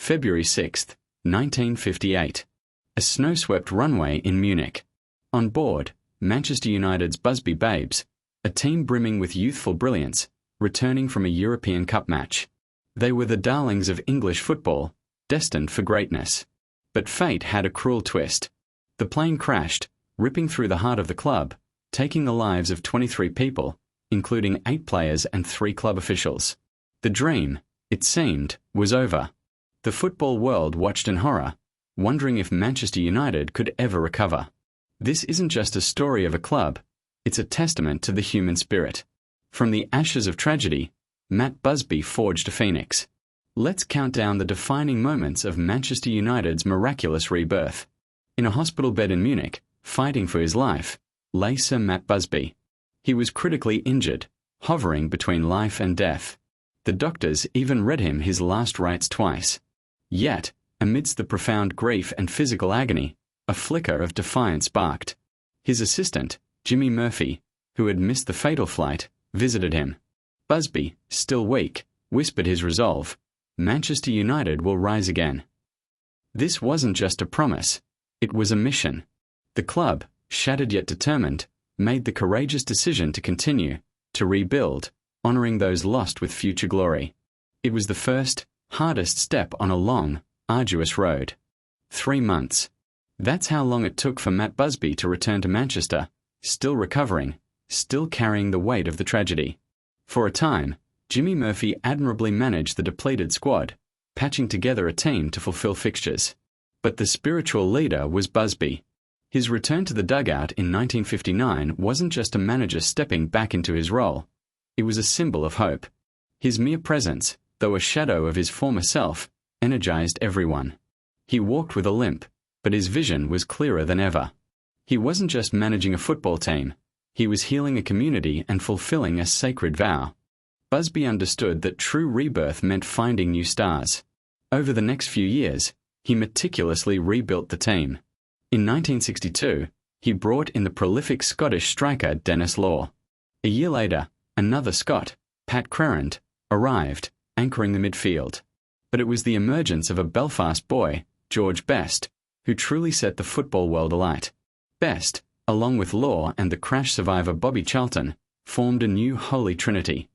February 6, 1958. A snow-swept runway in Munich. On board, Manchester United's Busby Babes, a team brimming with youthful brilliance, returning from a European Cup match. They were the darlings of English football, destined for greatness. But fate had a cruel twist. The plane crashed, ripping through the heart of the club, taking the lives of 23 people, including 8 players and 3 club officials. The dream, it seemed, was over. The football world watched in horror, wondering if Manchester United could ever recover. This isn't just a story of a club, it's a testament to the human spirit. From the ashes of tragedy, Matt Busby forged a phoenix. Let's count down the defining moments of Manchester United's miraculous rebirth. In a hospital bed in Munich, fighting for his life, lay Sir Matt Busby. He was critically injured, hovering between life and death. The doctors even read him his last rites twice. Yet, amidst the profound grief and physical agony, a flicker of defiance sparked. His assistant, Jimmy Murphy, who had missed the fatal flight, visited him. Busby, still weak, whispered his resolve: Manchester United will rise again. This wasn't just a promise, it was a mission. The club, shattered yet determined, made the courageous decision to continue, to rebuild, honouring those lost with future glory. It was the first, hardest step on a long, arduous road. 3 months. That's how long it took for Matt Busby to return to Manchester, still recovering, still carrying the weight of the tragedy. For a time, Jimmy Murphy admirably managed the depleted squad, patching together a team to fulfill fixtures. But the spiritual leader was Busby. His return to the dugout in 1959 wasn't just a manager stepping back into his role. It was a symbol of hope. His mere presence, though a shadow of his former self, energized everyone. He walked with a limp, but his vision was clearer than ever. He wasn't just managing a football team, he was healing a community and fulfilling a sacred vow. Busby understood that true rebirth meant finding new stars. Over the next few years, he meticulously rebuilt the team. In 1962, he brought in the prolific Scottish striker Denis Law. A year later, another Scot, Pat Crerand, arrived, anchoring the midfield. But it was the emergence of a Belfast boy, George Best, who truly set the football world alight. Best, along with Law and the crash survivor Bobby Charlton, formed a new holy trinity.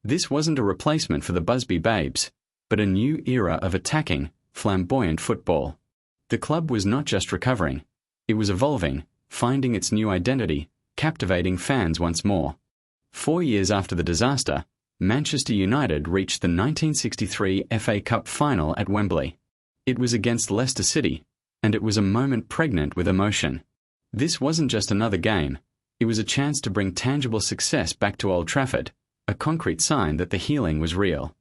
This wasn't a replacement for the Busby Babes, but a new era of attacking, flamboyant football. The club was not just recovering, it was evolving, finding its new identity, captivating fans once more. 4 years after the disaster, Manchester United reached the 1963 FA Cup final at Wembley. It was against Leicester City, and it was a moment pregnant with emotion. This wasn't just another game, it was a chance to bring tangible success back to Old Trafford, a concrete sign that the healing was real.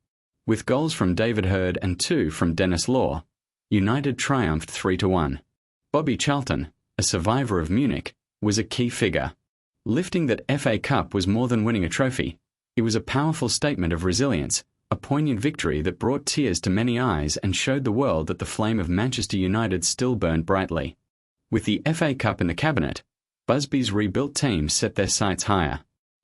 With goals from David Hurd and 2 from Denis Law, United triumphed 3-1. Bobby Charlton, a survivor of Munich, was a key figure. Lifting that FA Cup was more than winning a trophy, it was a powerful statement of resilience, a poignant victory that brought tears to many eyes and showed the world that the flame of Manchester United still burned brightly. With the FA Cup in the cabinet, Busby's rebuilt team set their sights higher.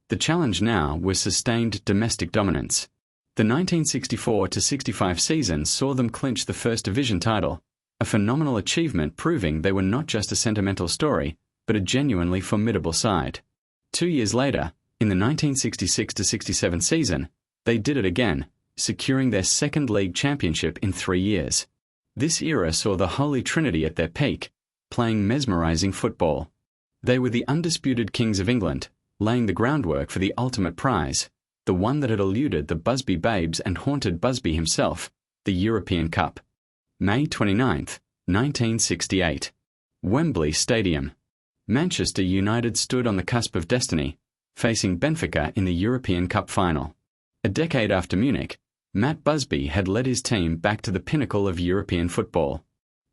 The challenge now was sustained domestic dominance. The 1964-65 season saw them clinch the First Division title, a phenomenal achievement proving they were not just a sentimental story, but a genuinely formidable side. 2 years later, in the 1966-67 season, they did it again, securing their second league championship in 3 years. This era saw the Holy Trinity at their peak, playing mesmerizing football. They were the undisputed kings of England, laying the groundwork for the ultimate prize, the one that had eluded the Busby Babes and haunted Busby himself, the European Cup. May 29, 1968. Wembley Stadium. Manchester United stood on the cusp of destiny, facing Benfica in the European Cup final. A decade after Munich, Matt Busby had led his team back to the pinnacle of European football.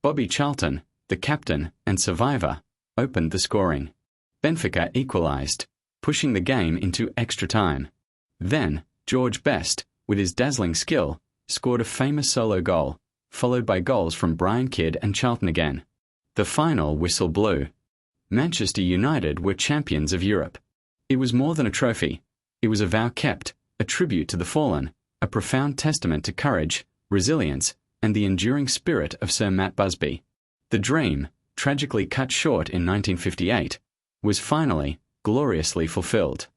Bobby Charlton, the captain and survivor, opened the scoring. Benfica equalised, pushing the game into extra time. Then, George Best, with his dazzling skill, scored a famous solo goal, followed by goals from Brian Kidd and Charlton again. The final whistle blew. Manchester United were champions of Europe. It was more than a trophy. It was a vow kept, a tribute to the fallen, a profound testament to courage, resilience, and the enduring spirit of Sir Matt Busby. The dream, tragically cut short in 1958, was finally, gloriously fulfilled.